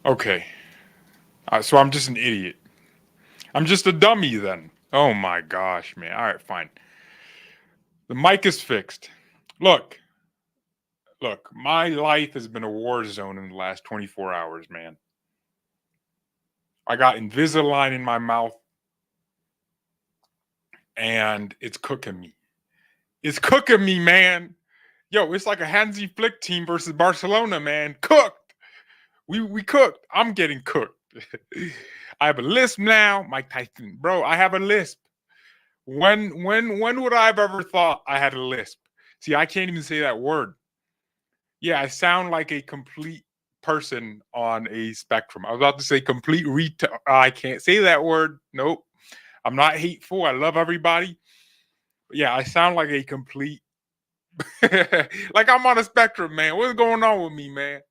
Okay. So I'm just an idiot. I'm just a dummy then. Oh my gosh, man. All right, fine. The mic is fixed. Look, look, my life has been a war zone in the last 24 hours, man. I got Invisalign in my mouth and it's cooking me. It's cooking me, man. Yo, it's like a Hansi Flick team versus Barcelona, man. Cooked. We cooked. I'm getting cooked. I have a lisp now, Mike Tyson. Bro, I have a lisp. When would I have ever thought I had a lisp? See, I can't even say that word. Yeah, I sound like a complete person on a spectrum. I was about to say complete I can't say that word. Nope. I'm not hateful. I love everybody. But yeah, I sound like a complete like I'm on a spectrum, man. What's going on with me, man?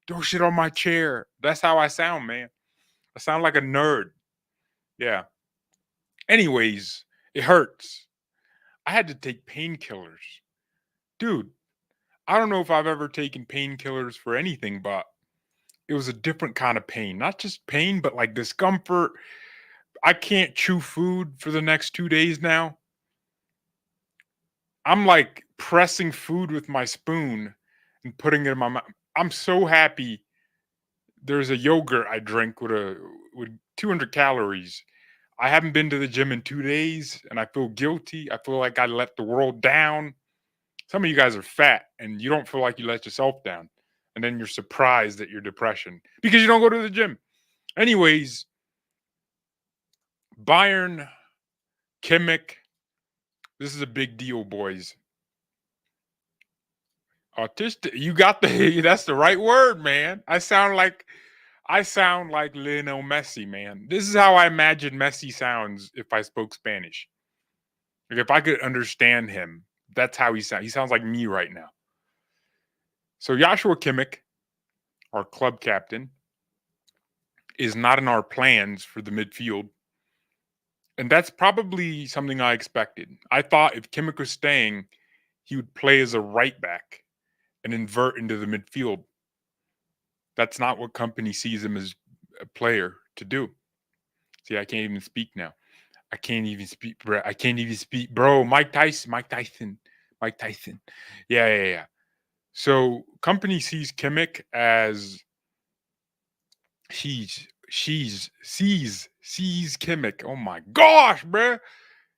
Don't shit on my chair. That's how I sound, man. I sound like a nerd. Yeah. Anyways, it hurts. I had to take painkillers. Dude, I don't know if I've ever taken painkillers for anything, but it was a different kind of pain. Not just pain, but like discomfort. I can't chew food for the next 2 days now. I'm like pressing food with my spoon and putting it in my mouth. I'm so happy there's a yogurt I drink with 200 calories. I haven't been to the gym in 2 days and I feel guilty. I feel like I let the world down. Some of you guys are fat and you don't feel like you let yourself down. And then you're surprised at your depression because you don't go to the gym. Anyways, Bayern, Kimmich, this is a big deal, boys. Autistic, you got the that's the right word, man. I sound like Lionel Messi, man. This is how I imagine Messi sounds if I spoke Spanish. Like if I could understand him, that's how he sounds. He sounds like me right now. So Joshua Kimmich, our club captain, is not in our plans for the midfield. And that's probably something I expected. I thought if Kimmich was staying, he would play as a right back and invert into the midfield. That's not what company sees him as a player to do. See, I can't even speak now. I can't even speak, bro. I can't even speak, bro. Mike Tyson, Mike Tyson, Mike Tyson. Yeah, yeah, yeah. So company sees Kimmich as sees Kimmich. Oh my gosh, bro.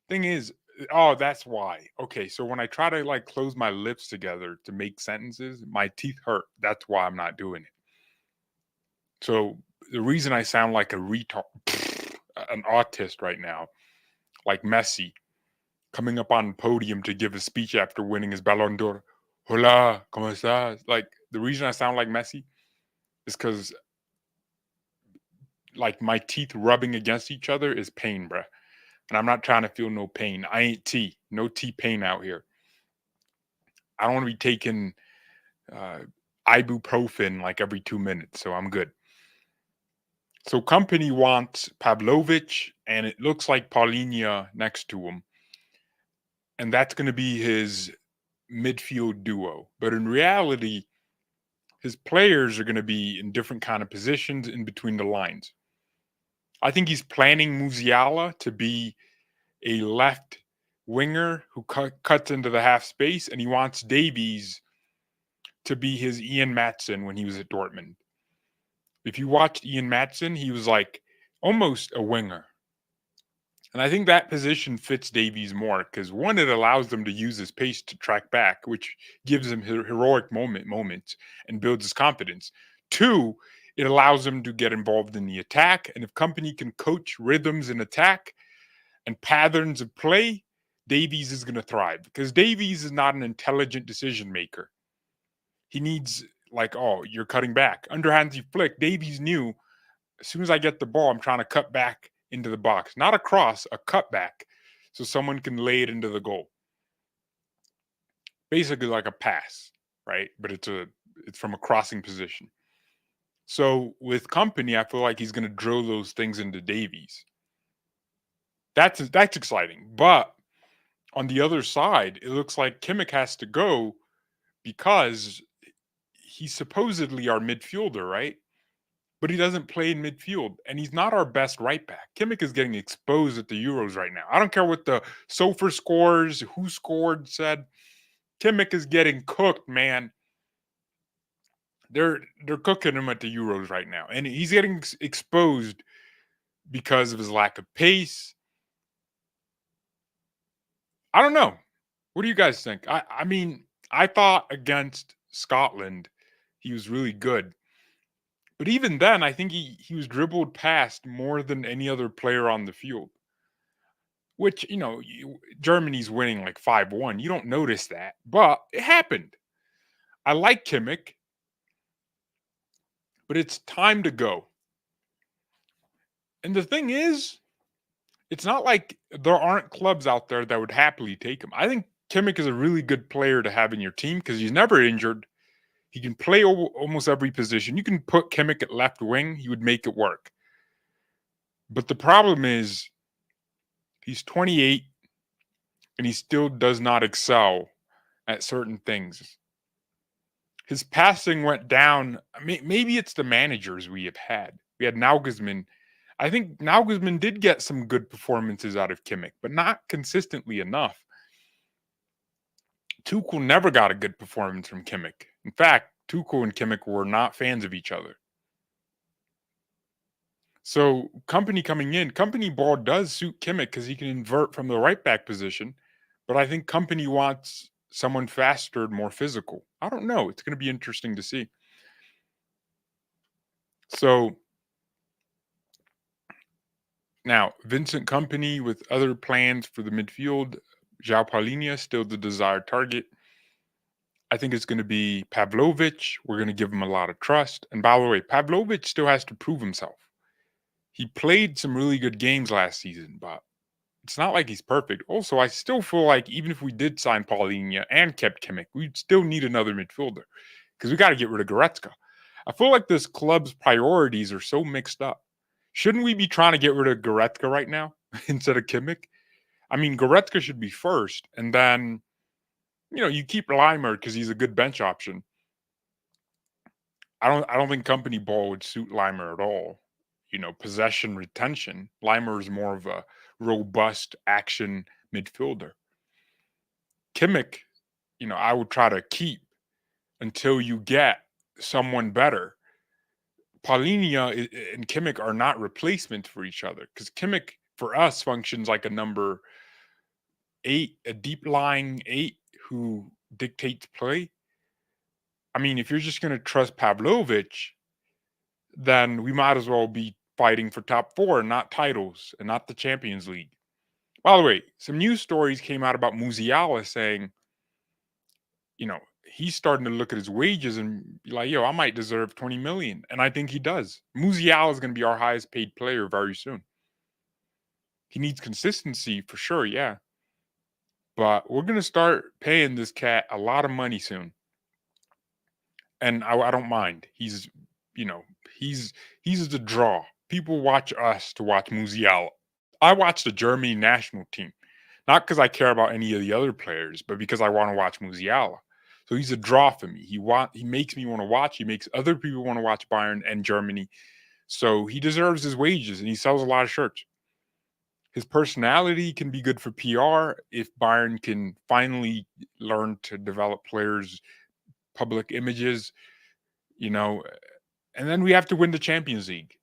Thing is, oh, that's why. Okay, so when I try to like close my lips together to make sentences, my teeth hurt. That's why I'm not doing it. So the reason I sound like a retard, an autist right now, like Messi, coming up on podium to give a speech after winning his Ballon d'Or. Hola, ¿cómo estás? Like the reason I sound like Messi is because like my teeth rubbing against each other is pain, bruh. And I'm not trying to feel no pain. I ain't T. No T pain out here. I don't want to be taking uh, ibuprofen like every 2 minutes, so I'm good. So company wants Pavlovich, and it looks like Paulinho next to him, and that's going to be his midfield duo. But in reality, his players are going to be in different kind of positions in between the lines. I think he's planning Musiala to be a left winger who cuts into the half space, and he wants Davies to be his Ian Matson when he was at Dortmund. If you watched Ian Matson, he was like almost a winger. And I think that position fits Davies more because one, it allows them to use his pace to track back, which gives him heroic moments and builds his confidence. Two, it allows him to get involved in the attack. And if company can coach rhythms in attack and patterns of play, Davies is going to thrive because Davies is not an intelligent decision maker. He needs like, oh, you're cutting back. Under Hansi Flick, Davies knew as soon as I get the ball, I'm trying to cut back into the box, not a cross, a cutback, so someone can lay it into the goal. Basically, like a pass, right? But it's from a crossing position. So with company, I feel like he's going to drill those things into Davies. That's exciting. But on the other side, it looks like Kimmich has to go because he's supposedly our midfielder, right? But he doesn't play in midfield, and he's not our best right back. Kimmich is getting exposed at the Euros right now. I don't care what the Sofer scores, who scored, said. Kimmich is getting cooked, man. They're cooking him at the Euros right now, and he's getting exposed because of his lack of pace. I don't know. What do you guys think? I mean, I thought against Scotland he was really good. But even then, I think he was dribbled past more than any other player on the field. Which, Germany's winning like 5-1. You don't notice that, but it happened. I like Kimmich, but it's time to go. And the thing is, it's not like there aren't clubs out there that would happily take him. I think Kimmich is a really good player to have in your team because he's never injured. He can play almost every position. You can put Kimmich at left wing, he would make it work. But the problem is he's 28 and he still does not excel at certain things. His passing went down. I mean, maybe it's the managers we have had. We had Nagelsmann. I think Nagelsmann did get some good performances out of Kimmich, but not consistently enough. Tuchel never got a good performance from Kimmich. In fact, Tuchel and Kimmich were not fans of each other. So Company coming in, Company ball does suit Kimmich because he can invert from the right back position. But I think Company wants someone faster, more physical. I don't know. It's going to be interesting to see. So now Vincent Company with other plans for the midfield. João Paulinho still the desired target. I think it's going to be Pavlovic. We're going to give him a lot of trust. And by the way, Pavlovic still has to prove himself. He played some really good games last season, but it's not like he's perfect. Also, I still feel like even if we did sign Paulinho and kept Kimmich, we'd still need another midfielder because we got to get rid of Goretzka. I feel like this club's priorities are so mixed up. Shouldn't we be trying to get rid of Goretzka right now instead of Kimmich? I mean, Goretzka should be first, and then you keep Leimer because he's a good bench option. I don't think Company ball would suit Leimer at all. Possession retention. Leimer is more of a robust action midfielder. Kimmich, I would try to keep until you get someone better. Paulinho and Kimmich are not replacements for each other because Kimmich for us functions like a number 8, a deep lying 8 who dictates play. I mean, if you're just going to trust Pavlovic, then we might as well be fighting for top 4 and not titles and not the Champions League. By the way, some news stories came out about Musiala saying, he's starting to look at his wages and be like, I might deserve 20 million. And I think he does. Musiala is going to be our highest paid player very soon. He needs consistency for sure, yeah. But we're going to start paying this cat a lot of money soon. And I don't mind. He's the draw. People watch us to watch Musiala. I watch the Germany national team, not because I care about any of the other players, but because I want to watch Musiala. So he's a draw for me. He makes me want to watch. He makes other people want to watch Bayern and Germany. So he deserves his wages, and he sells a lot of shirts. His personality can be good for PR if Bayern can finally learn to develop players' public images, and then we have to win the Champions League.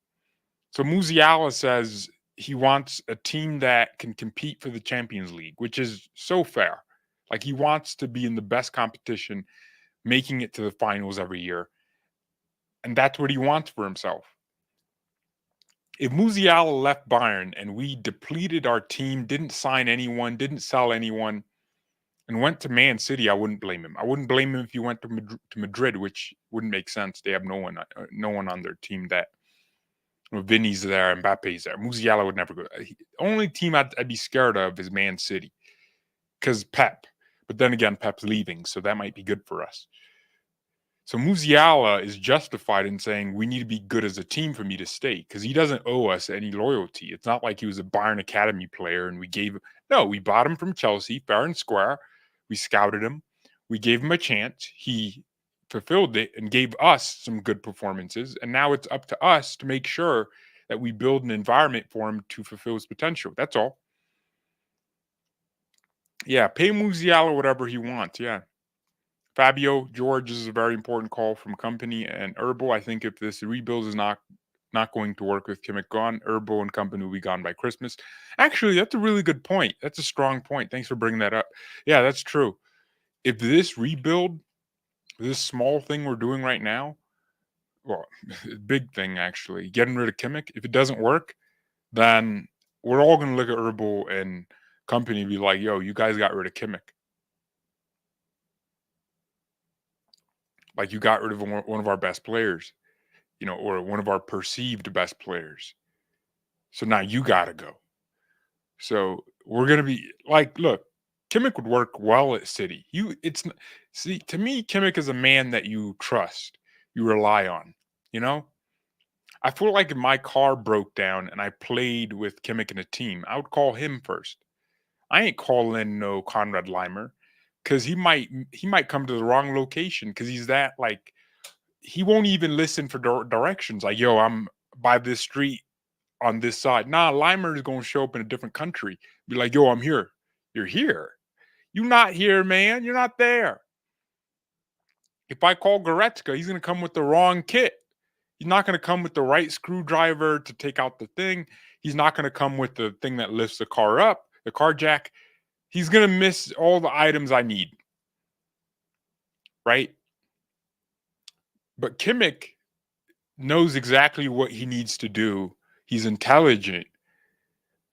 So Musiala says he wants a team that can compete for the Champions League, which is so fair. Like he wants to be in the best competition, making it to the finals every year. And that's what he wants for himself. If Musiala left Bayern and we depleted our team, didn't sign anyone, didn't sell anyone, and went to Man City, I wouldn't blame him. I wouldn't blame him if he went to Madrid, which wouldn't make sense. They have no one on their team that Vinny's there, Mbappe's there. Musiala would never go. Only team I'd be scared of is Man City because Pep. But then again, Pep's leaving, so that might be good for us. So Musiala is justified in saying we need to be good as a team for me to stay because he doesn't owe us any loyalty. It's not like he was a Bayern Academy player and we bought him from Chelsea, fair and square. We scouted him. We gave him a chance. He fulfilled it and gave us some good performances. And now it's up to us to make sure that we build an environment for him to fulfill his potential. That's all. Yeah, pay Musiala whatever he wants. Yeah. Fabio George is a very important call from company and Herbal. I think if this rebuild is not going to work with Kimmich gone, Herbal and company will be gone by Christmas. Actually, that's a really good point. That's a strong point. Thanks for bringing that up. Yeah, that's true. If this rebuild, this small thing we're doing right now, well, big thing actually, getting rid of Kimmich, if it doesn't work, then we're all going to look at Herbal and company and be like, yo, you guys got rid of Kimmich. Like you got rid of one of our best players, or one of our perceived best players. So now you got to go. So we're gonna be like, look, Kimmich would work well at City. See, to me, Kimmich is a man that you trust, you rely on. You know, I feel like if my car broke down and I played with Kimmich in a team, I would call him first. I ain't calling no Conrad Limer because he might come to the wrong location because he's that like he won't even listen for directions. Like, yo, I'm by this street on this side. Nah, Limer is gonna show up in a different country. Be like, yo, I'm here. You're here. You not here, man. You're not there. If I call Goretzka, he's gonna come with the wrong kit. He's not gonna come with the right screwdriver to take out the thing. He's not gonna come with the thing that lifts the car up, the car jack. He's gonna miss all the items I need. Right? But Kimmich knows exactly what he needs to do. He's intelligent.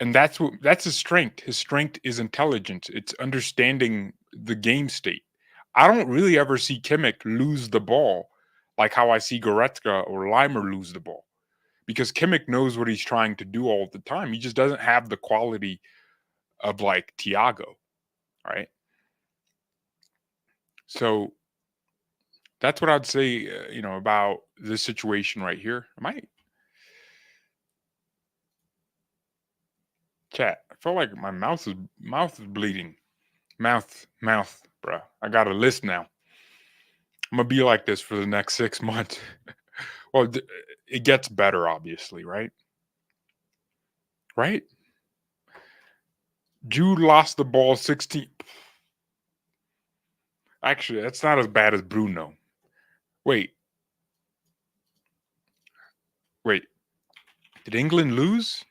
And that's his strength. His strength is intelligence. It's understanding the game state. I don't really ever see Kimmich lose the ball like how I see Goretzka or Limer lose the ball. Because Kimmich knows what he's trying to do all the time. He just doesn't have the quality of like Thiago, right? So that's what I'd say, about this situation right here. Chat. I feel like my mouth is bleeding. Mouth, bro. I got a list now. I'm gonna be like this for the next 6 months. Well, it gets better, obviously, right? Right? Jude lost the ball 16. Actually, that's not as bad as Bruno. Wait, wait. Did England lose?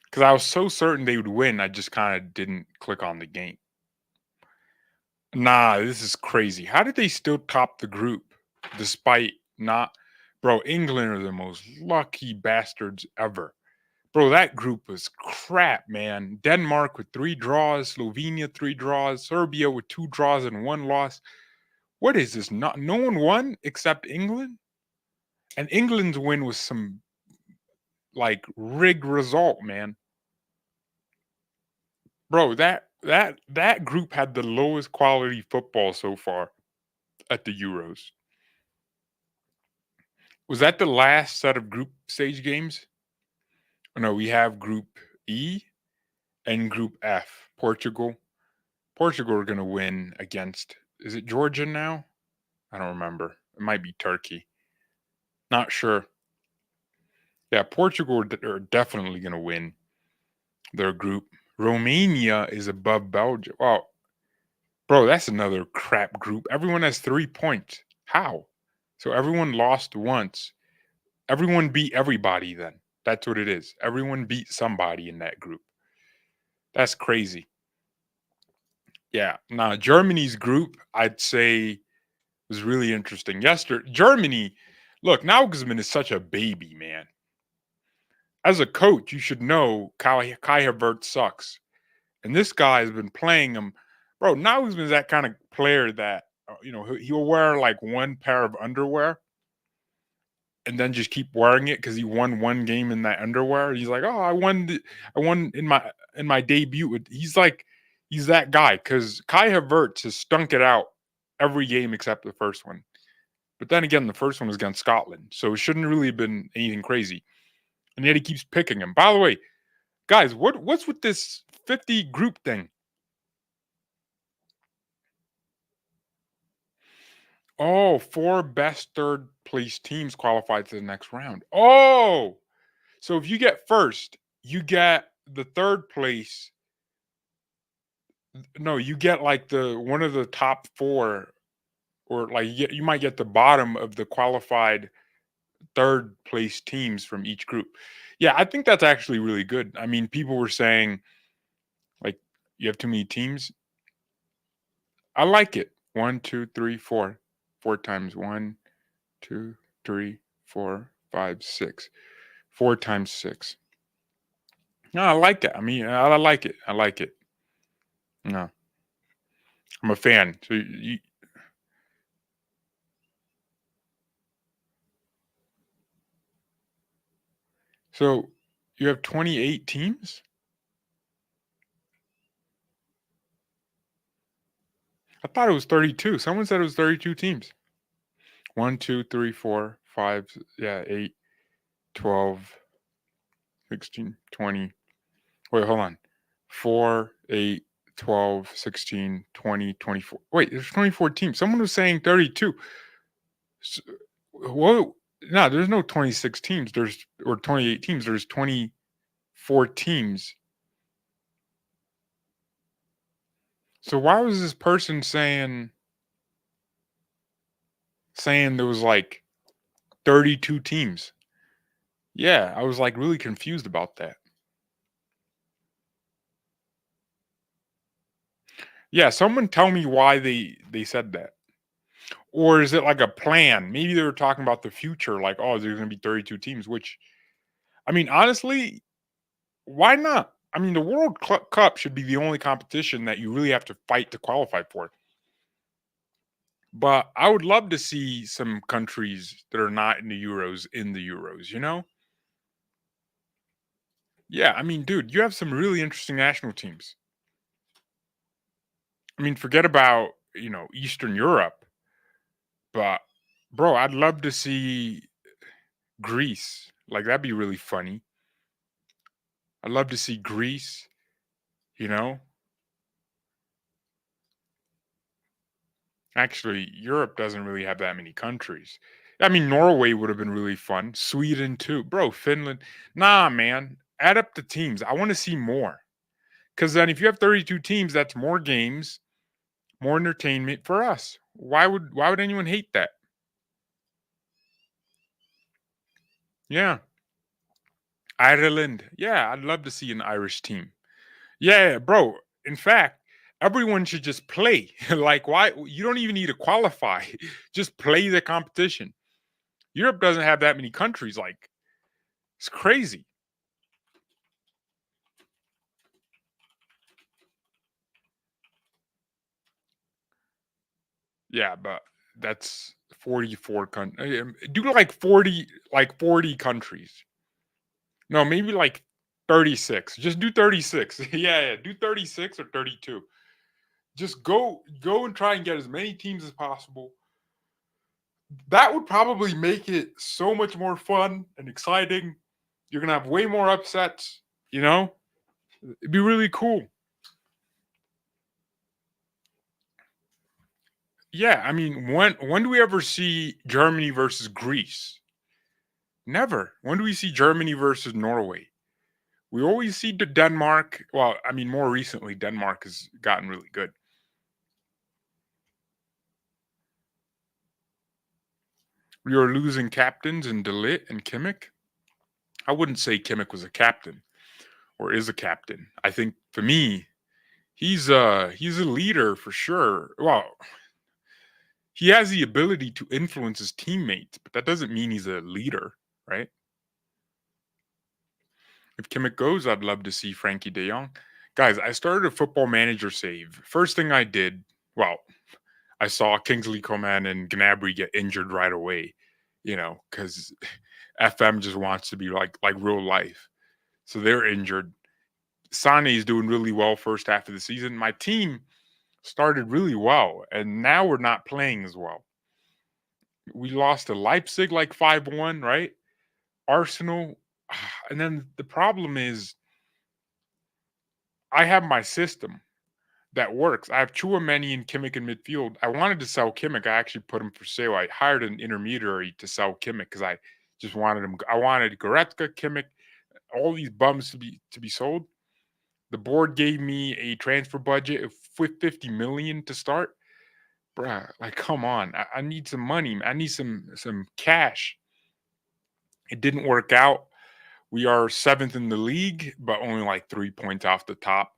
Because I was so certain they would win, I just kind of didn't click on the game. Nah, this is crazy. How did they still top the group despite not? Bro, England are the most lucky bastards ever. Bro, that group was crap, man. Denmark with 3 draws, Slovenia 3 draws, Serbia with 2 draws and 1 loss. What is this? No one won except England? And England's win was some like rigged result, man. Bro, that group had the lowest quality football so far at the Euros. Was that the last set of group stage games? Oh, no, we have Group E and Group F. Portugal are going to win against, is it Georgia now? I don't remember. It might be Turkey. Not sure. Yeah, Portugal are definitely going to win their group. Romania is above Belgium. Oh, bro, that's another crap group. Everyone has 3 points. How? So everyone lost once. Everyone beat everybody then. That's what it is. Everyone beat somebody in that group. That's crazy. Yeah. Now, Germany's group, I'd say, was really interesting. Yesterday, Germany, look, Nagelsmann is such a baby, man. As a coach, you should know Kai Havertz sucks. And this guy has been playing him. Bro, Nagelsmann is that kind of player that, he'll wear like one pair of underwear and then just keep wearing it because he won one game in that underwear. He's like, oh, I won in my debut. He's that guy because Kai Havertz has stunk it out every game except the first one. But then again, the first one was against Scotland, so it shouldn't really have been anything crazy. And yet he keeps picking him. By the way, guys, what's with this 50 group thing? Oh, four best third place teams qualified to the next round. Oh, so if you get first, you get the third place. No, you get like the one of the top four, or like you might get the bottom of the qualified third place teams from each group. Yeah, I think that's actually really good. I mean, people were saying like you have too many teams. I like it. One, two, three, four. Four times one, two, three, four, five, six. Four times six. No, I like that. I mean, I like it. I like it. No, I'm a fan. So you have 28 teams? I thought it was 32. Someone said it was 32 teams. One, two, three, four, five, yeah, 8, 12, 16, 20. Wait, hold on. 4, 8, 12, 16, 20, 24. Wait, there's 24 teams. Someone was saying 32. S- Whoa. No, there's no 26 teams. Or 28 teams. There's 24 teams. So why was this person saying there was like 32 teams? Yeah, I was like really confused about that. Yeah, someone tell me why they said that. Or is it like a plan? Maybe they were talking about the future, like, oh, there's going to be 32 teams, which, I mean, honestly, why not? I mean, the Cup should be the only competition that you really have to fight to qualify for. But I would love to see some countries that are not in the Euros, you know? Yeah, I mean, dude, you have some really interesting national teams. I mean, forget about, Eastern Europe, but bro, I'd love to see Greece. Like that'd be really funny. I'd love to see Greece, you know? Actually, Europe doesn't really have that many countries. I mean, Norway would have been really fun. Sweden too. Bro, Finland. Nah, man. Add up the teams. I want to see more. Cuz then if you have 32 teams, that's more games, more entertainment for us. Why would anyone hate that? Yeah. Ireland. Yeah, I'd love to see an Irish team. Yeah, bro. In fact, everyone should just play. Like, why? You don't even need to qualify. Just play the competition. Europe doesn't have that many countries. Like, it's crazy. Yeah, but that's 44 countries. Do like 40 countries. No, maybe like 36. Just do 36. Yeah, do 36 or 32. Just go and try and get as many teams as possible. That would probably make it so much more fun and exciting. You're gonna have way more upsets, you know? It'd be really cool. Yeah, I mean, when do we ever see Germany versus Greece? Never. When do we see Germany versus Norway? We always see the Denmark. Well, I mean, more recently, Denmark has gotten really good. We are losing captains in Delit and Kimmich. I wouldn't say Kimmich was a captain or is a captain. I think for me, he's a leader for sure. Well, he has the ability to influence his teammates, but that doesn't mean he's a leader, right? If Kimmich goes, I'd love to see Frankie De Jong. Guys, I started a football manager save. First thing I did, well, I saw Kingsley Coman and Gnabry get injured right away, because FM just wants to be like real life. So they're injured. Sane is doing really well first half of the season. My team started really well, and now we're not playing as well. We lost to Leipzig like 5-1, right? Arsenal. And then the problem is I have my system. that works. I have Chouameni and Kimmich in midfield. I wanted to sell Kimmich. I actually put him for sale. I hired an intermediary to sell Kimmich because I just wanted him. I wanted Goretzka, Kimmich, all these bums to be sold. The board gave me a transfer budget of 50 million to start. Bruh, like come on. I need some money. I need some cash. It didn't work out. We are 7th in the league, but only like 3 points off the top.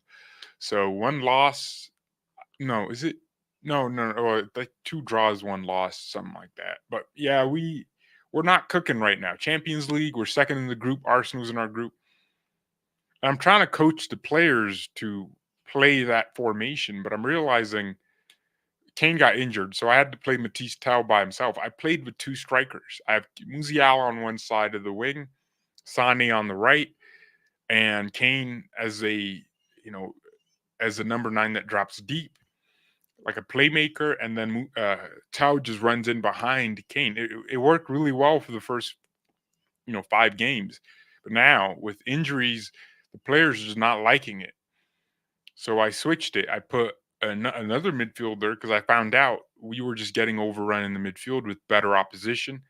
So one loss. No, is it? No, no, no. Like 2 draws, 1 loss, something like that. But yeah, we're not cooking right now. Champions League, we're second in the group. Arsenal's in our group. And I'm trying to coach the players to play that formation, but I'm realizing Kane got injured, so I had to play Matisse Tel by himself. I played with 2 strikers. I have Musiala on one side of the wing, Sane on the right, and Kane as a number 9 that drops deep, like a playmaker, and then Tao just runs in behind Kane. It worked really well for the first 5 games, but now with injuries, the players are just not liking it. So I switched it. I put another midfielder because I found out we were just getting overrun in the midfield with better opposition.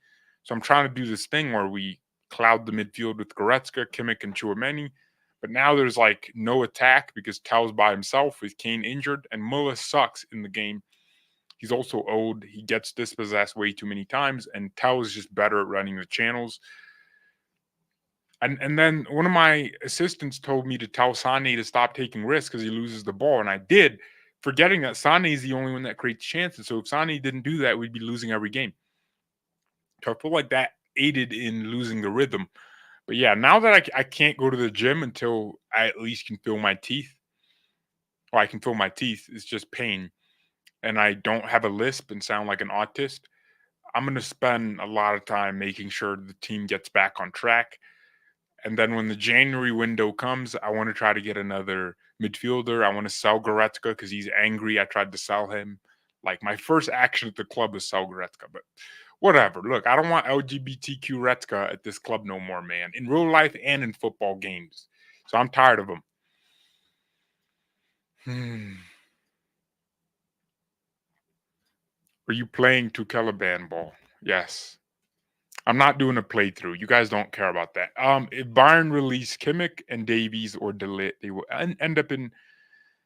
So I'm trying to do this thing where we cloud the midfield with Goretzka, Kimmich, and Chouameni. But now there's like no attack because Tao's by himself with Kane injured, and Muller sucks in the game. He's also old. He gets dispossessed way too many times, and Tao is just better at running the channels. And then one of my assistants told me to tell Sane to stop taking risks because he loses the ball, and I did, forgetting that Sane is the only one that creates chances. So if Sane didn't do that, we'd be losing every game. So I feel like that aided in losing the rhythm. But yeah, now that I can't go to the gym until I at least can feel my teeth, or I can feel my teeth, it's just pain, and I don't have a lisp and sound like an autist, I'm going to spend a lot of time making sure the team gets back on track. And then when the January window comes, I want to try to get another midfielder. I want to sell Goretzka because he's angry. I tried to sell him. Like my first action at the club was sell Goretzka, but whatever. Look, I don't want LGBTQ Retzka at this club no more, man. In real life and in football games. So I'm tired of him. Are you playing Tukela ball? Yes. I'm not doing a playthrough. You guys don't care about that. If Bayern release Kimmich and Davies or De Ligt, they will end up in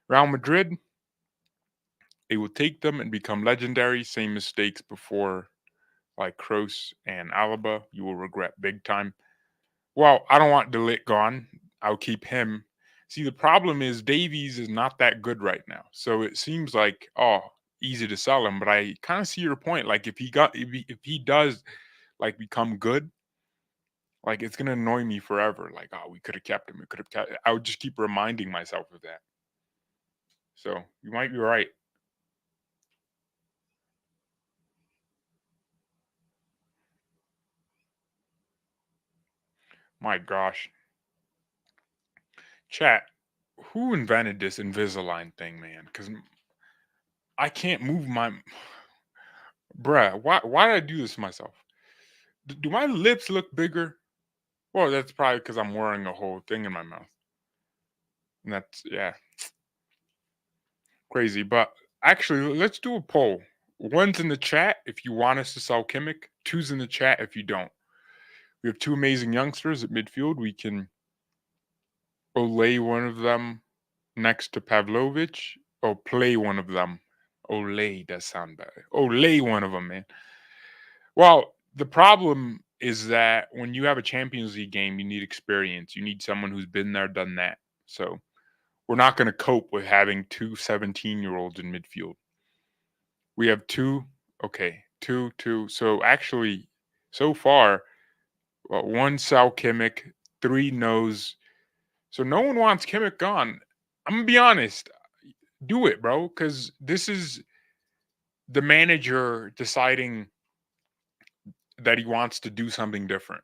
Real Madrid. They will take them and become legendary. Same mistakes before, like Kroos and Alaba. You will regret big time. Well, I don't want De Ligt gone. I'll keep him. See, the problem is Davies is not that good right now. So it seems like, easy to sell him. But I kind of see your point. Like if he does like become good, like it's gonna annoy me forever. Like, we could have kept him. We could have kept. I would just keep reminding myself of that. So you might be right. My gosh, chat. Who invented this Invisalign thing, man? Because I can't move my bruh. Why did I do this to myself? Do my lips look bigger? Well, that's probably because I'm wearing a whole thing in my mouth. And that's crazy. But actually, let's do a poll. One's in the chat if you want us to sell Kimmich. Two's in the chat if you don't. We have 2 amazing youngsters at midfield. We can Olay one of them next to Pavlovic, or play one of them. Olay does sound better. Olay one of them, man. Well, the problem is that when you have a Champions League game, you need experience. You need someone who's been there, done that. So we're not going to cope with having 2 17-year-olds in midfield. We have 2. Okay, 2, 2. So actually, so far, 1 Sal Kimmich, 3 knows. So no one wants Kimmich gone. I'm gonna be honest. Do it, bro, because this is the manager deciding that he wants to do something different,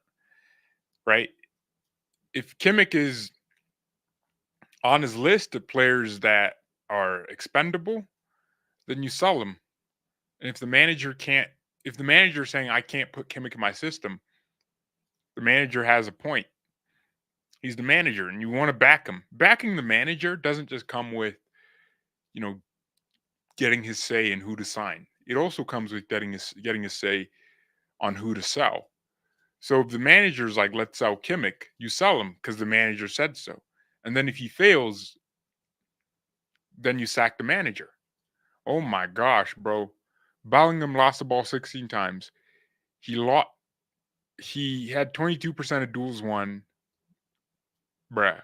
right? If Kimmich is on his list of players that are expendable, then you sell him. And if the manager can't, if the manager is saying I can't put Kimmich in my system, the manager has a point. He's the manager, and you want to back him. Backing the manager doesn't just come with, you know, getting his say in who to sign. It also comes with getting a say on who to sell. So if the manager's like, let's sell Kimmich, you sell him because the manager said so. And then if he fails, then you sack the manager. Oh my gosh, bro. Bellingham lost the ball 16 times. He lost. He had 22% of duels won. Bruh.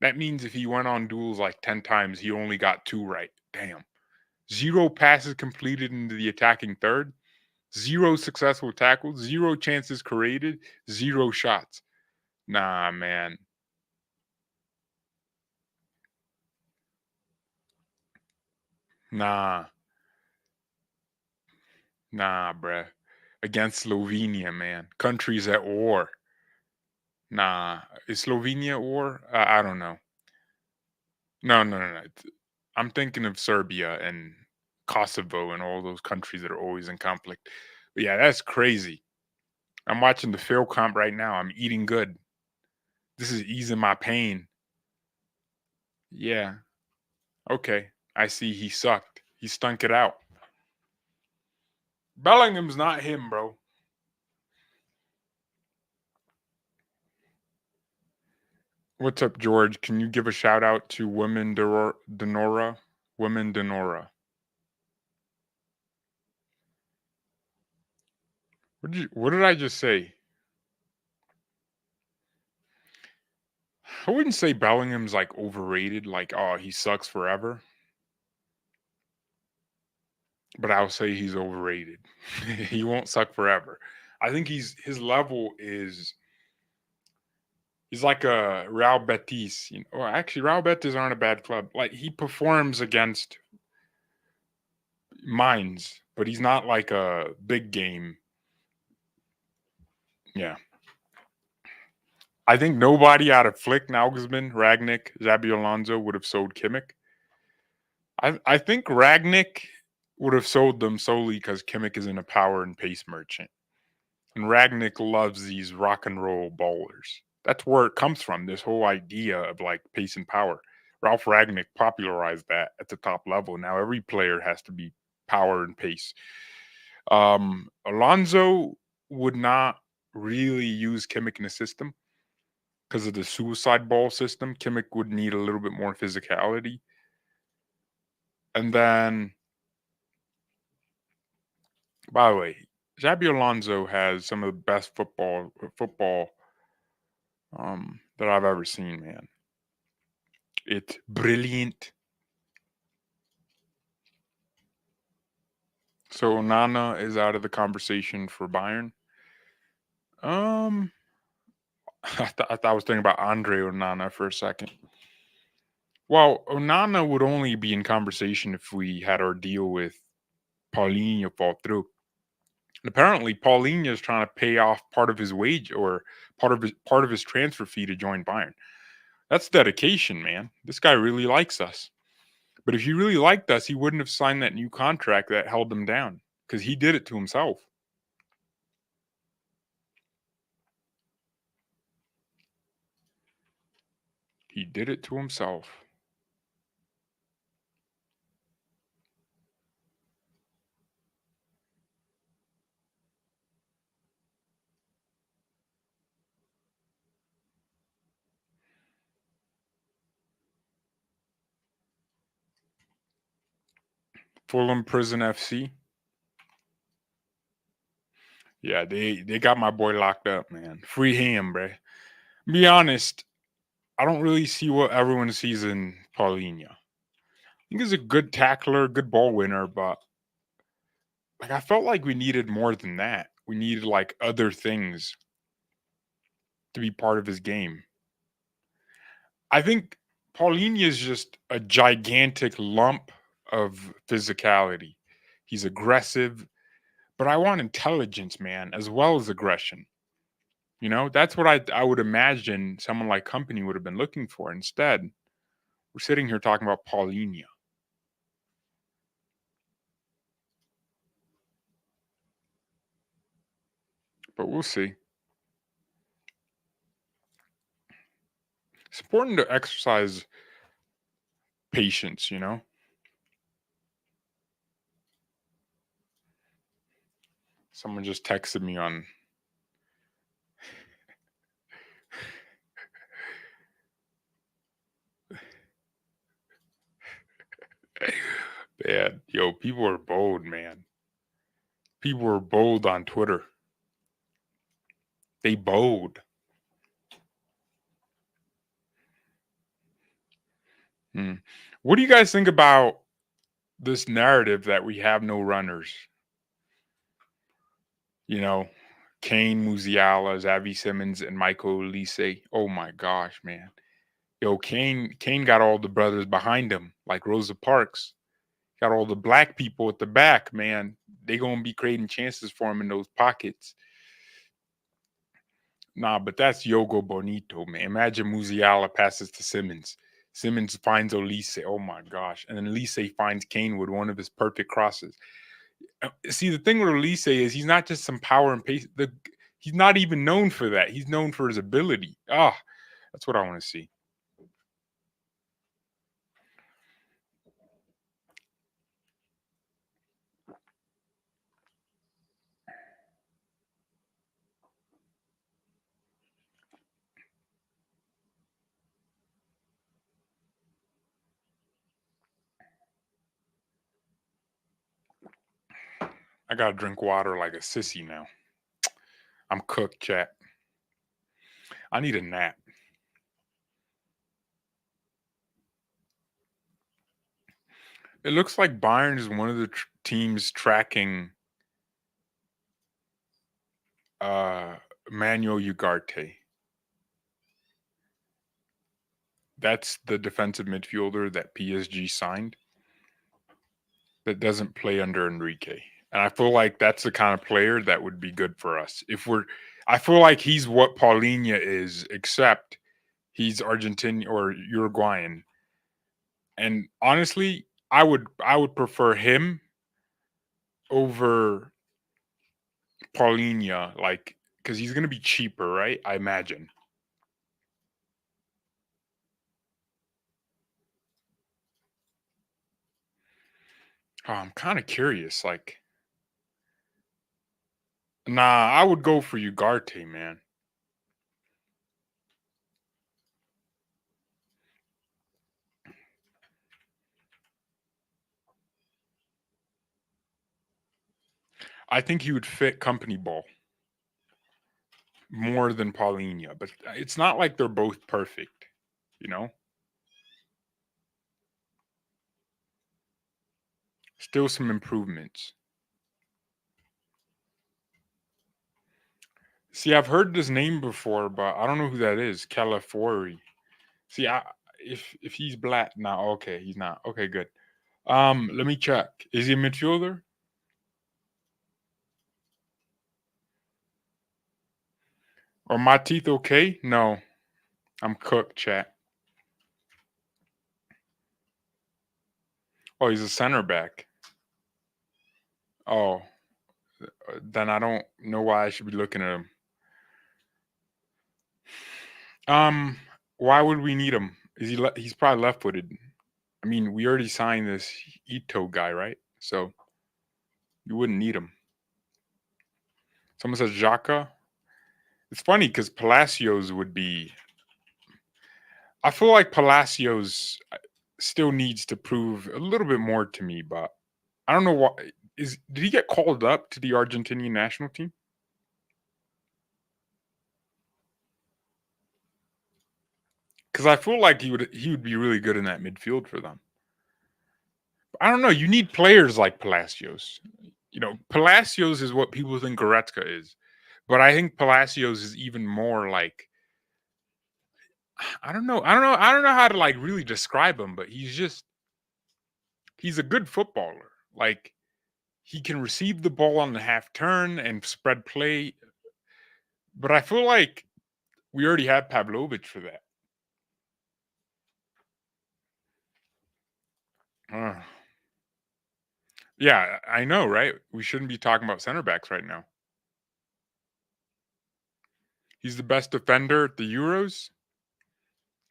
That means if he went on duels like 10 times, he only got 2 right. Damn. 0 passes completed into the attacking third. 0 successful tackles. 0 chances created. 0 shots. Nah, man. Nah. Nah, bruh. Against Slovenia, man. Countries at war. Nah. Is Slovenia at war? I don't know. No, no, no, no. I'm thinking of Serbia and Kosovo and all those countries that are always in conflict. But yeah, that's crazy. I'm watching the Phil comp right now. I'm eating good. This is easing my pain. Yeah. Okay. I see he sucked. He stunk it out. Bellingham's not him, bro. What's up, George? Can you give a shout out to Women Denora? Women Denora. What did I just say? I wouldn't say Bellingham's like overrated, like, oh, he sucks forever. But I'll say he's overrated. He won't suck forever. I think his level is he's like a Real Betis. Or actually, Real Betis aren't a bad club. Like he performs against mines, but he's not like a big game. Yeah, I think nobody out of Flick, Nagelsmann, Ragnick, Xabi Alonso would have sold Kimmich. I think Ragnick would have sold them solely because Kimmich isn't a power and pace merchant. And Ragnick loves these rock and roll ballers. That's where it comes from, this whole idea of like pace and power. Ralph Ragnick popularized that at the top level. Now every player has to be power and pace. Alonso would not really use Kimmich in the system because of the suicide ball system. Kimmich would need a little bit more physicality. And then, by the way, Xabi Alonso has some of the best football that I've ever seen, man. It's brilliant. So Onana is out of the conversation for Bayern. Um, I thought I was thinking about Andre Onana for a second. Well, Onana would only be in conversation if we had our deal with Paulinho fall through. And apparently, Paulinho is trying to pay off part of his wage or part of his transfer fee to join Bayern. That's dedication, man. This guy really likes us. But if he really liked us, he wouldn't have signed that new contract that held him down because he did it to himself. He did it to himself. Fulham Prison FC. Yeah, they got my boy locked up, man. Free him, bruh. Be honest, I don't really see what everyone sees in Paulinho. I think he's a good tackler, good ball winner, but like I felt like we needed more than that. We needed like other things to be part of his game. I think Paulinho is just a gigantic lump of physicality. He's aggressive, but I want intelligence, man, as well as aggression. That's what I would imagine someone like Company would have been looking for. Instead, we're sitting here talking about Paulinho, but we'll see. It's important to exercise patience. Someone just texted me on. Man, yo, people are bold, man. People are bold on Twitter. They bold. Hmm. What do you guys think about this narrative that we have no runners? You know, Kane, Musiala, Xavi Simmons, and Michael Olise. Oh my gosh, man. Yo, Kane got all the brothers behind him, like Rosa Parks. Got all the black people at the back, man. They gonna be creating chances for him in those pockets. Nah, but that's Yogo Bonito, man. Imagine Musiala passes to Simmons. Simmons finds Olise. Oh my gosh. And then Olise finds Kane with one of his perfect crosses. See, the thing with Olise is he's not just some power and pace. He's not even known for that. He's known for his ability. That's what I want to see. I gotta drink water like a sissy now. I'm cooked, chat. I need a nap. It looks like Bayern is one of the teams tracking uh, Manuel Ugarte. That's the defensive midfielder that PSG signed that doesn't play under Enrique. And I feel like that's the kind of player that would be good for us. I feel like he's what Paulinho is, except he's Argentinian or Uruguayan. And honestly, I would prefer him over Paulinho, like because he's gonna be cheaper, right? I imagine. Oh, I'm kind of curious. Like, nah, I would go for Ugarte, man. I think he would fit company ball more than Paulinho, but it's not like they're both perfect, you know? Still some improvements. See, I've heard this name before, but I don't know who that is. Calafiori. See, if he's black now, okay, he's not. Okay, good. Let me check. Is he a midfielder? Are my teeth okay? No, I'm cooked, chat. Oh, he's a center back. Oh, then I don't know why I should be looking at him. Um, why would we need him? He's probably left-footed. I mean, we already signed this Ito guy, right? So you wouldn't need him. Someone says Xhaka. It's funny because Palacios would be. I feel like Palacios still needs to prove a little bit more to me, but I don't know why. Did he get called up to the Argentinian national team? Because I feel like he would be really good in that midfield for them. I don't know. You need players like Palacios. Palacios is what people think Goretzka is, but I think Palacios is even more like I don't know. I don't know how to like really describe him, but he's a good footballer. Like he can receive the ball on the half turn and spread play, but I feel like we already have Pavlovic for that. Uh, yeah, I know, right? We shouldn't be talking about center backs right now. He's the best defender at the Euros.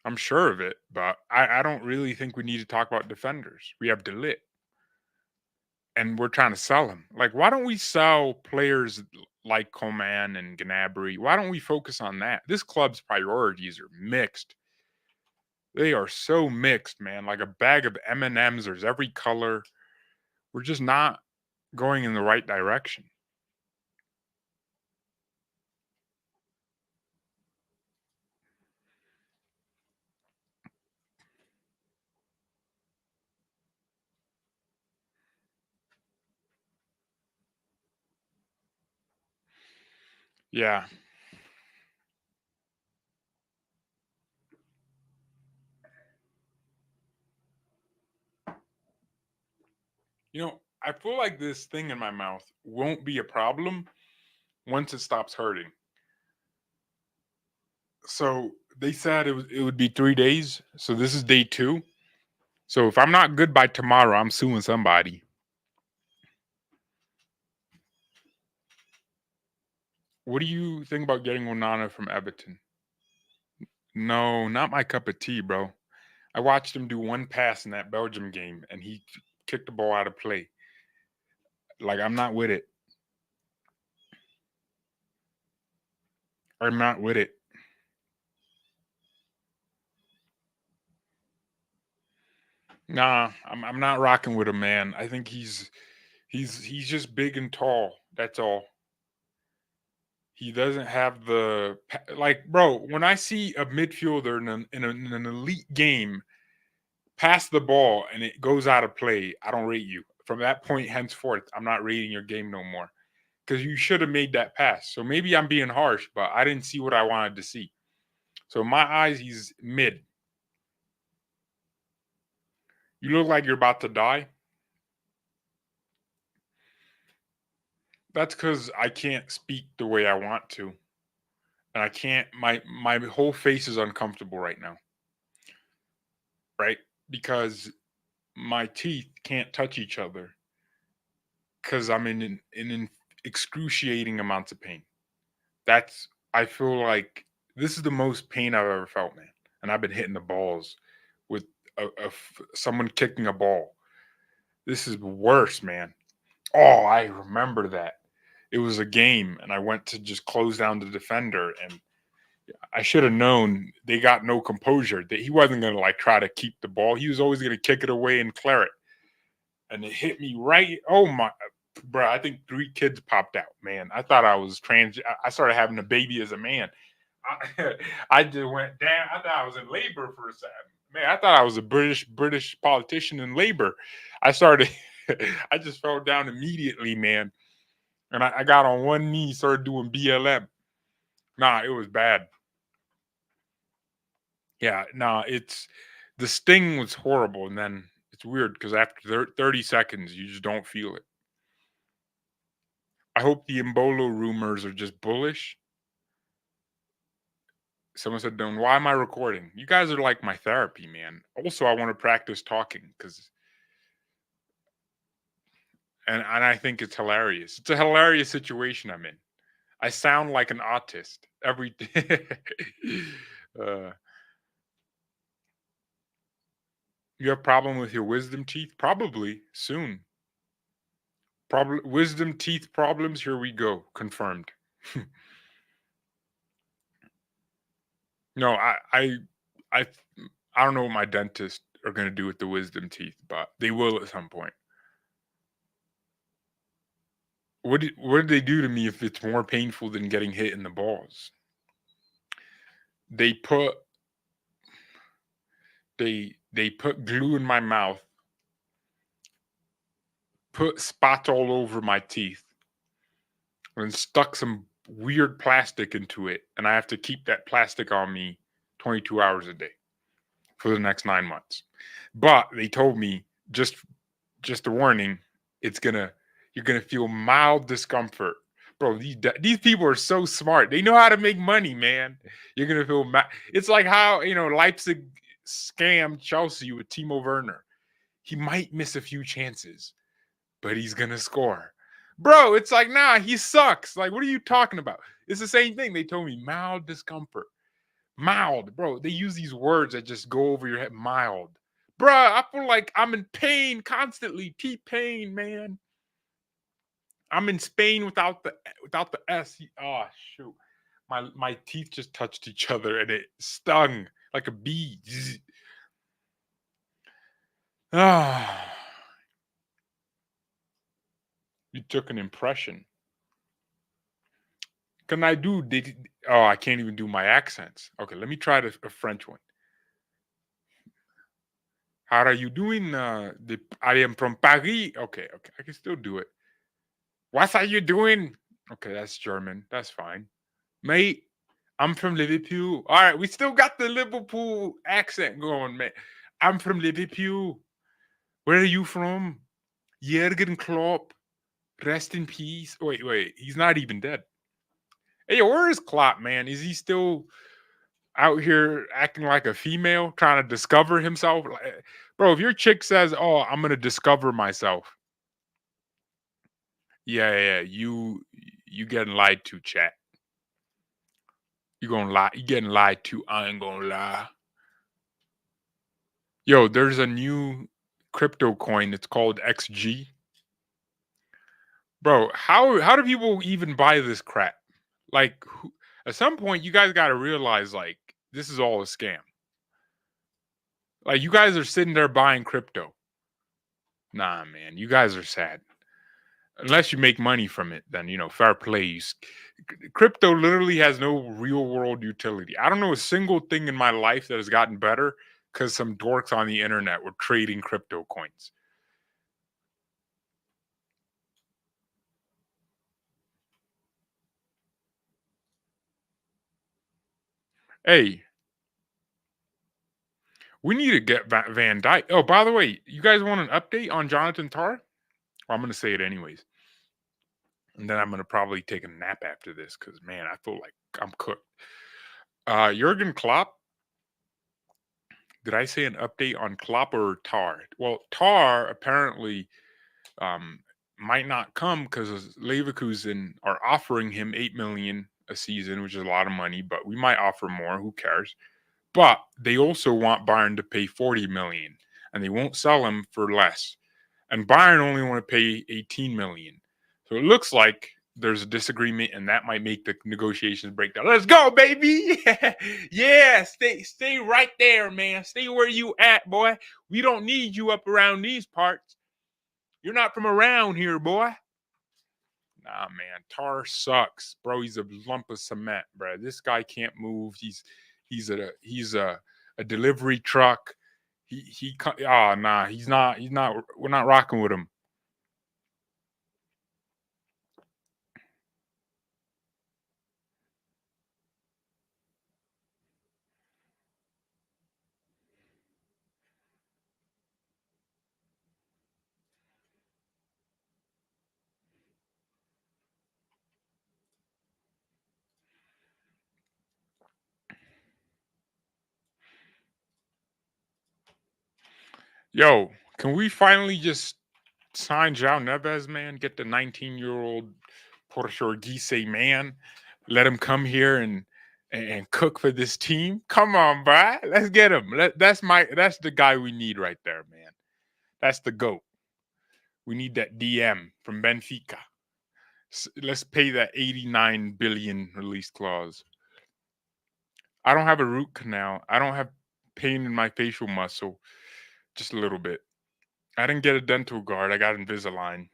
I'm sure of it, but I don't really think we need to talk about defenders. We have Delit. and we're trying to sell him. Like, why don't we sell players like Coman and Gnabry? Why don't we focus on that? This club's priorities are mixed. They are so mixed, man. Like a bag of M&Ms. There's every color. We're just not going in the right direction. Yeah. I feel like this thing in my mouth won't be a problem once it stops hurting. So they said it would be 3 days. So this is day 2. So if I'm not good by tomorrow, I'm suing somebody. What do you think about getting Onana from Everton? No, not my cup of tea, bro. I watched him do one pass in that Belgium game, and he kicked the ball out of play. Like, I'm not with it. I'm not with it. Nah, I'm not rocking with him, man. I think he's just big and tall. That's all. He doesn't have like, bro. When I see a midfielder in an elite game pass the ball and it goes out of play, I don't rate you. From that point henceforth, I'm not rating your game no more because you should have made that pass. So maybe I'm being harsh, but I didn't see what I wanted to see. So in my eyes, he's mid. You look like you're about to die. That's because I can't speak the way I want to, and I can't. My whole face is uncomfortable right now, right? Because my teeth can't touch each other because I'm in excruciating amounts of pain. That's I feel like this is the most pain I've ever felt, man. And I've been hitting the balls with someone kicking a ball. This is worse, man. Oh, I remember that. It was a game, and I went to just close down the defender, and I should have known they got no composure. That he wasn't going to like try to keep the ball. He was always going to kick it away and clear it. And it hit me right. Oh my, bro! I think 3 kids popped out. Man, I thought I was trans. I started having a baby as a man. I, I just went down. I thought I was in labor for a second. Man, I thought I was a British politician in labor. I started. I just fell down immediately, man. And I got on one knee, started doing BLM. Nah, it was bad. Yeah, nah, it's the sting was horrible, and then it's weird because after 30 seconds, you just don't feel it. I hope the Embolo rumors are just bullish. Someone said, "Don, why am I recording? You guys are like my therapy, man." Also, I want to practice talking and I think it's hilarious. It's a hilarious situation I'm in. I sound like an autist every day. uh, you have problem with your wisdom teeth? Probably soon. Probably wisdom teeth problems. Here we go. Confirmed. No, I, I don't know what my dentist are going to do with the wisdom teeth, but they will at some point. What did they do to me if it's more painful than getting hit in the balls? They put they put glue in my mouth, put spots all over my teeth, and stuck some weird plastic into it, and I have to keep that plastic on me 22 hours a day for the next 9 months. But they told me just a warning, you're gonna feel mild discomfort. Bro, these people are so smart. They know how to make money, man. You're gonna feel it's like how Leipzig scammed Chelsea with Timo Werner. He might miss a few chances, but he's gonna score. Bro, it's like, nah, he sucks. Like, what are you talking about? It's the same thing. They told me mild discomfort. Mild, bro. They use these words that just go over your head. Mild. Bruh, I feel like I'm in pain constantly. T-pain, man. I'm in Spain without the S. Oh shoot. My teeth just touched each other and it stung like a bee. Zzz. Ah, you took an impression. Can I do? Oh, I can't even do my accents. Okay, let me try a French one. How are you doing? I am from Paris. Okay, okay, I can still do it. What are you doing? Okay, that's German. That's fine. Mate, I'm from Liverpool. All right, we still got the Liverpool accent going, man. I'm from Liverpool. Where are you from? Jurgen Klopp. Rest in peace. Wait, wait. He's not even dead. Hey, where is Klopp, man? Is he still out here acting like a female, trying to discover himself? Bro, if your chick says, "Oh, I'm gonna discover myself," yeah, yeah, you getting lied to, chat. You gonna lie? You getting lied to? I ain't gonna lie. Yo, there's a new crypto coin. It's called XG. Bro, how do people even buy this crap? Like, at some point, you guys got to realize like this is all a scam. Like, you guys are sitting there buying crypto. Nah, man, you guys are sad. Unless you make money from it, then fair play. Crypto literally has no real world utility. I don't know a single thing in my life that has gotten better because some dorks on the internet were trading crypto coins. Hey, we need to get Van Dyke. Oh, by the way, you guys want an update on Jonathan Tarr? Well, I'm going to say it anyways. And then I'm going to probably take a nap after this because, man, I feel like I'm cooked. Jurgen Klopp. Did I say an update on Klopp or Tar? Well, Tar apparently um, might not come because Leverkusen are offering him 8 million a season, which is a lot of money. But we might offer more. Who cares? But they also want Bayern to pay 40 million, and they won't sell him for less. And Bayern only want to pay 18 million. So it looks like there's a disagreement, and that might make the negotiations break down. Let's go, baby! Yeah, stay right there, man. Stay where you at, boy. We don't need you up around these parts. You're not from around here, boy. Nah, man, Tar sucks, bro. He's a lump of cement, bro. This guy can't move. He's a delivery truck. Nah, he's not. We're not rocking with him. Yo, can we finally just sign João Neves, man? Get the 19-year-old Portuguese man. Let him come here and cook for this team. Come on, bro. Let's get him. That's the guy we need right there, man. That's the GOAT. We need that DM from Benfica. Let's pay that 89 billion release clause. I don't have a root canal. I don't have pain in my facial muscle. Just a little bit. I didn't get a dental guard. I got Invisalign.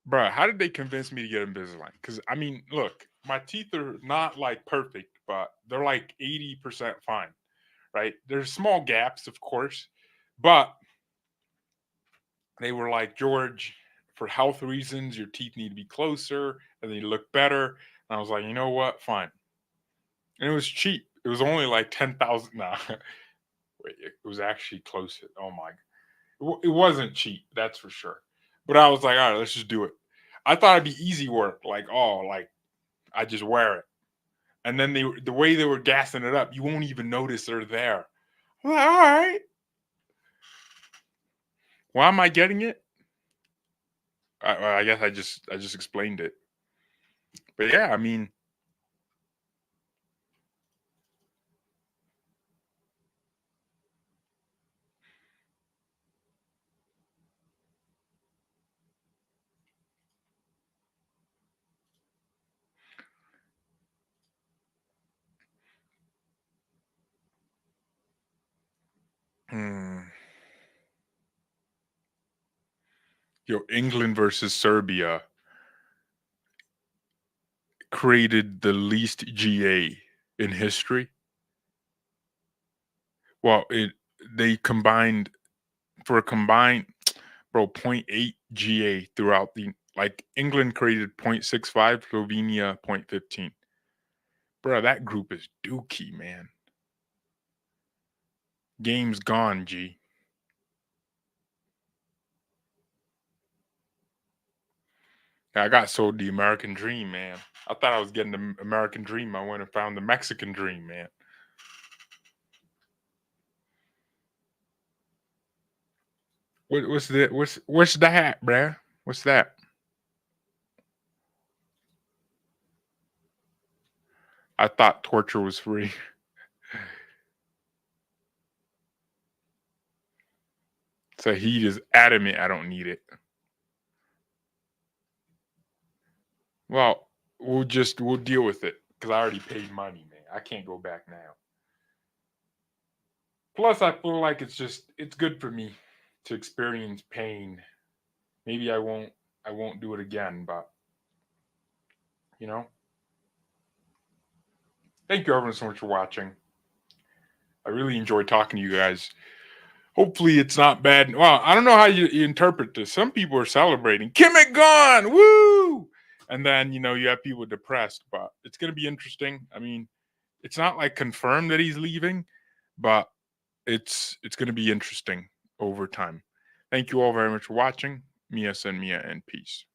Bruh, how did they convince me to get Invisalign? Because, I mean, look, my teeth are not like perfect, but they're like 80% fine, right? There's small gaps, of course, but they were like, George, for health reasons, your teeth need to be closer and they look better. And I was like, you know what? Fine. And it was cheap. It was only like 10,000. Nah, wait, it was actually close. Oh my. It wasn't cheap, that's for sure. But I was like, all right, let's just do it. I thought it'd be easy work. Like I just wear it. And then the way they were gassing it up, you won't even notice they're there. I'm like, all right. Why am I getting it? I guess I just explained it. But yeah, I mean, Hmm. Yo, England versus Serbia created the least GA in history. Well, they combined for a combined bro 0.8 GA throughout the like England created 0.65, Slovenia 0.15. Bro, that group is dookie, man. Game's gone, G. I got sold the American dream, man. I thought I was getting the American dream. I went and found the Mexican dream, man. What's that? What's that, bruh? What's that? I thought torture was free. So he is adamant I don't need it. Well, we'll deal with it because I already paid money, man. I can't go back now. Plus, I feel like it's good for me to experience pain. Maybe I won't do it again, but you know. Thank you everyone so much for watching. I really enjoyed talking to you guys. Hopefully it's not bad. Well, I don't know how you interpret this. Some people are celebrating. Kimmich gone! Woo! And then, you have people depressed, but it's gonna be interesting. I mean, it's not like confirmed that he's leaving, but it's gonna be interesting over time. Thank you all very much for watching. Mia and peace.